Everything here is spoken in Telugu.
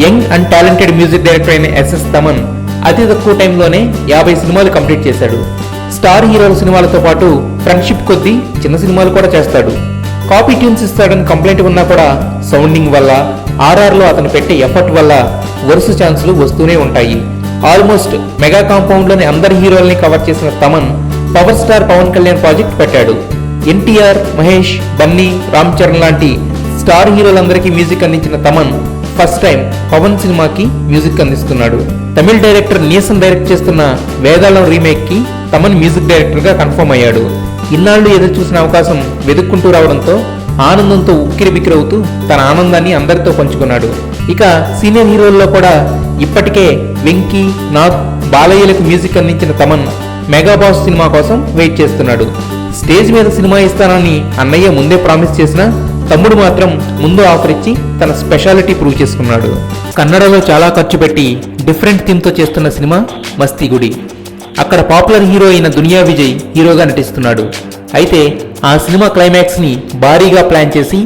Young and talented music director అయిన ఎస్ఎస్ తమన్ అతి తక్కువ టైంలోనే 50 సినిమాలు కంప్లీట్ చేశాడు. స్టార్ హీరోల సినిమాలతో పాటు ఫ్రెండ్షిప్ కొద్దీ చిన్న సినిమాలు కూడా చేస్తాడు. కాపీ ట్యూన్స్ ఇస్తాడని కంప్లైంట్ ఉన్నా కూడా సౌండింగ్ వల్ల, ఆర్ఆర్లో అతను పెట్టే ఎఫర్ట్ వల్ల వరుస ఛాన్సులు వస్తూనే ఉంటాయి. ఆల్మోస్ట్ మెగా కాంపౌండ్లోని అందరి హీరోల్ని కవర్ చేసిన Thaman power star Pawan Kalyan project పెట్టాడు. ఎన్టీఆర్, మహేష్, బన్నీ, రామ్ చరణ్ లాంటి స్టార్ హీరోలందరికీ మ్యూజిక్ అందించిన తమన్ ఫస్ట్ టైం పవన్ సినిమాకి మ్యూజిక్ అందిస్తున్నాడు. తమిళ డైరెక్టర్ నీసన్ డైరెక్ట్ చేస్తున్న వేదాళం రీమేక్ కి తమన్ మ్యూజిక్ డైరెక్టర్ గా కన్ఫర్మ్ అయ్యాడు. ఇన్నాళ్లు ఎదురు చూసిన అవకాశం వెతుక్కుంటూ రావడంతో ఆనందంతో ఉక్కిరిబిక్కిరవుతూ తన ఆనందాన్ని అందరితో పంచుకున్నాడు. ఇక సీనియర్ హీరోల్లో కూడా ఇప్పటికే వెంకీ, నాగ్, బాలయ్యలకు మ్యూజిక్ అందించిన తమన్ మెగా బాస్ సినిమా కోసం వెయిట్ చేస్తున్నాడు. స్టేజ్ మీద సినిమా ఇస్తానని అన్నయ్య ముందే ప్రామిస్ చేసినా తమ్ముడు మాత్రం ముందు ఆఫర్ ఇచ్చి తన స్పెషాలిటీ ప్రూవ్ చేసుకున్నాడు. కన్నడలో చాలా ఖర్చు పెట్టి డిఫరెంట్ థీమ్తో చేస్తున్న సినిమా మస్తీగుడి. అక్కడ పాపులర్ హీరో అయిన దునియా విజయ్ హీరోగా నటిస్తున్నాడు. అయితే ఆ సినిమా క్లైమాక్స్ ని భారీగా ప్లాన్ చేసి